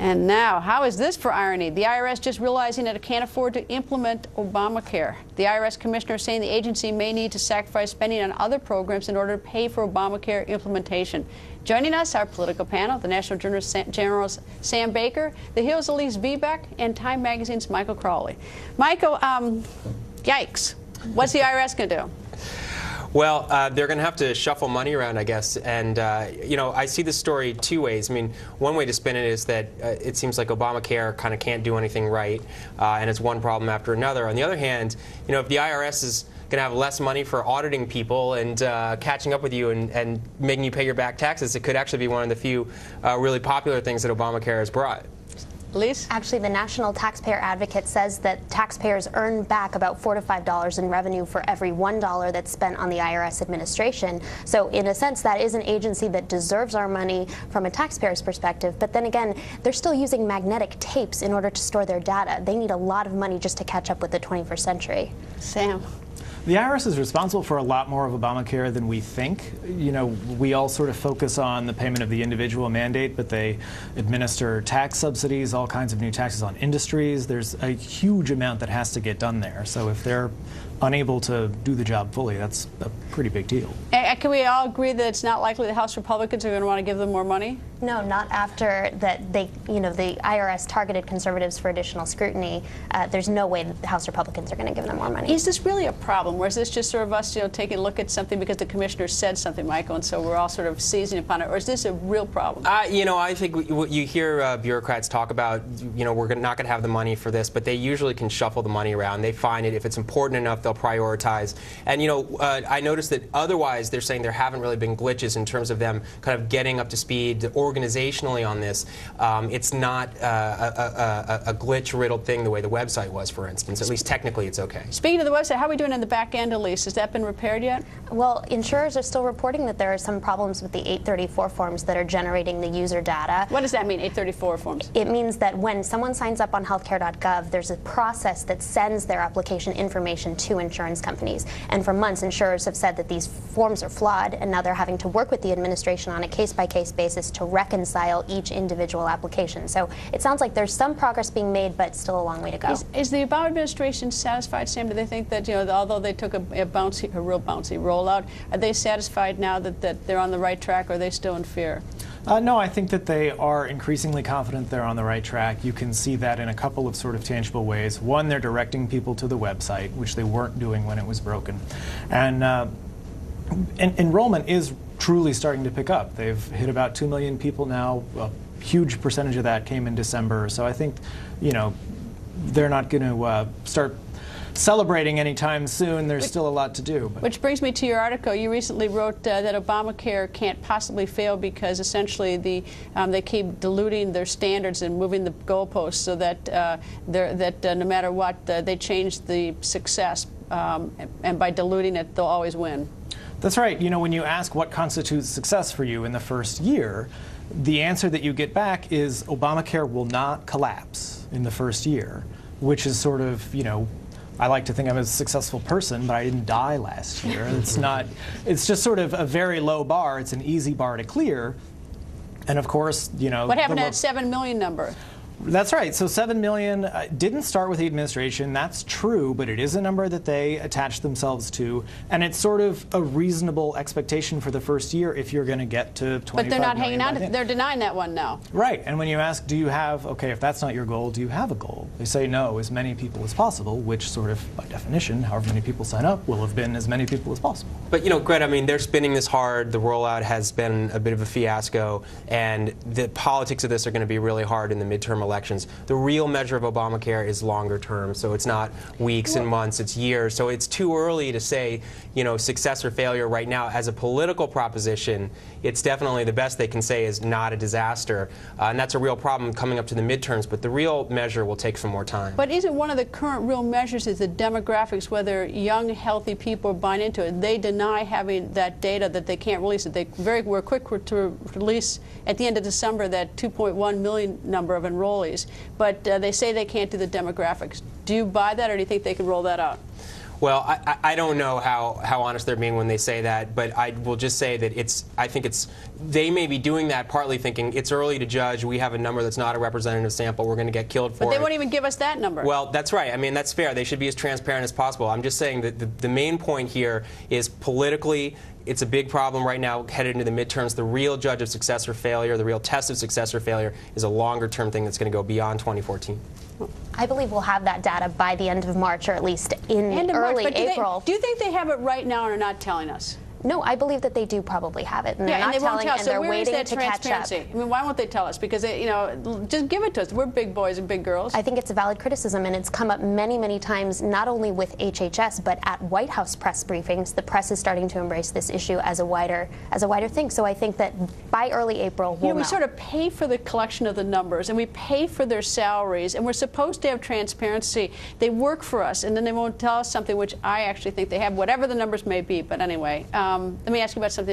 And now, how is this for irony? The IRS just realizing that it can't afford to implement Obamacare. The IRS commissioner is saying the agency may need to sacrifice spending on other programs in order to pay for Obamacare implementation. Joining us, our political panel, the National Journal's Sam Baker, The Hill's Elise Viebeck, and Time Magazine's Michael Crawley. Michael, yikes. What's the IRS going to do? Well, they're going to have to shuffle money around, I guess. And, you know, I see this story two ways. I mean, one way to spin it is that it seems like Obamacare kind of can't do anything right, and it's one problem after another. On the other hand, you know, if the IRS is going to have less money for auditing people and catching up with you and making you pay your back taxes, it could actually be one of the few really popular things that Obamacare has brought. Lise? Actually, the National Taxpayer Advocate says that taxpayers earn back about $4 to $5 in revenue for every $1 that's spent on the IRS administration. So in a sense, that is an agency that deserves our money from a taxpayer's perspective. But then again, they're still using magnetic tapes in order to store their data. They need a lot of money just to catch up with the 21st century. Sam? The IRS is responsible for a lot more of Obamacare than we think. You know, we all sort of focus on the payment of the individual mandate, but they administer tax subsidies, all kinds of new taxes on industries. There's a huge amount that has to get done there. So if they're unable to do the job fully, that's a pretty big deal. Can we all agree that it's not likely the House Republicans are going to want to give them more money? No, not after that. The IRS targeted conservatives for additional scrutiny. There's no way that the House Republicans are going to give them more money. Is this really a problem, or is this just sort of us, taking a look at something because the commissioner said something, Michael, and so we're all sort of seizing upon it, or is this a real problem? I think what you hear bureaucrats talk about, we're not going to have the money for this, but they usually can shuffle the money around. They find it. If it's important enough, they'll prioritize. And, I noticed that otherwise they're saying there haven't really been glitches in terms of them kind of getting up to speed organizationally on this. It's not a glitch-riddled thing the way the website was, for instance. At least technically it's okay. Speaking of the website, how are we doing in the back end, Elise? Has that been repaired yet? Well, insurers are still reporting that there are some problems with the 834 forms that are generating the user data. What does that mean, 834 forms? It means that when someone signs up on healthcare.gov, there's a process that sends their application information to insurance companies. And for months, insurers have said that these forms are flawed, and now they're having to work with the administration on a case-by-case basis to reconcile each individual application. So it sounds like there's some progress being made, but still a long way to go. Is the Obama administration satisfied, Sam? Do they think that, although they took a real bouncy rollout, are they satisfied now that they're on the right track, or are they still in fear? No, I think that they are increasingly confident they're on the right track. You can see that in a couple of sort of tangible ways. One, they're directing people to the website, which they weren't doing when it was broken. And enrollment is truly starting to pick up. They've hit about 2 million people now. A huge percentage of that came in December. So I think, they're not going to start celebrating anytime soon. There's still a lot to do. Which brings me to your article. You recently wrote that Obamacare can't possibly fail because essentially they keep diluting their standards and moving the goalposts so that no matter what, they change the success, and by diluting it, they'll always win. That's right. When you ask what constitutes success for you in the first year, the answer that you get back is Obamacare will not collapse in the first year, which is sort of, I like to think I'm a successful person, but I didn't die last year. It's just sort of a very low bar. It's an easy bar to clear. And of course, What happened to that 7 million number? That's right. So 7 million didn't start with the administration. That's true, but it is a number that they attached themselves to, and it's sort of a reasonable expectation for the first year if you're going to get to 25 But they're not hanging million on to. They're denying that one now. Right. And when you ask, do you have, if that's not your goal, do you have a goal? They say no, as many people as possible, which sort of, by definition, however many people sign up will have been as many people as possible. But, Greta, they're spinning this hard. The rollout has been a bit of a fiasco, and the politics of this are going to be really hard in the midterm elections. The real measure of Obamacare is longer term, so it's not weeks and months, it's years. So it's too early to say, success or failure right now. As a political proposition, it's definitely the best they can say is not a disaster. And that's a real problem coming up to the midterms, but the real measure will take some more time. But isn't one of the current real measures is the demographics, whether young, healthy people are buying into it? They deny having that data, that they can't release it. They were quick to release at the end of December that 2.1 million number of enrollees. But they say they can't do the demographics. Do you buy that, or do you think they can roll that out? Well, I don't know how honest they're being when they say that, but I will just say that I think they may be doing that partly thinking it's early to judge, we have a number that's not a representative sample, we're going to get killed for it. But they won't even give us that number. Well, that's right. I mean, that's fair. They should be as transparent as possible. I'm just saying that the main point here is politically, it's a big problem right now headed into the midterms. The real judge of success or failure, the real test of success or failure is a longer-term thing that's going to go beyond 2014. I believe we'll have that data by the end of March, or at least in early April. Do you think they have it right now and are not telling us? No, I believe that they do probably have it, and they're not they won't telling, tell us. and So they're where is waiting that to catch up. transparency? I mean, why won't they tell us? Because just give it to us. We're big boys and big girls. I think it's a valid criticism, and it's come up many, many times, not only with HHS, but at White House press briefings. The press is starting to embrace this issue as a wider thing. So I think that by early April, we'll know. We sort of pay for the collection of the numbers, and we pay for their salaries, and we're supposed to have transparency. They work for us, and then they won't tell us something which I actually think they have, whatever the numbers may be. But anyway, let me ask you about something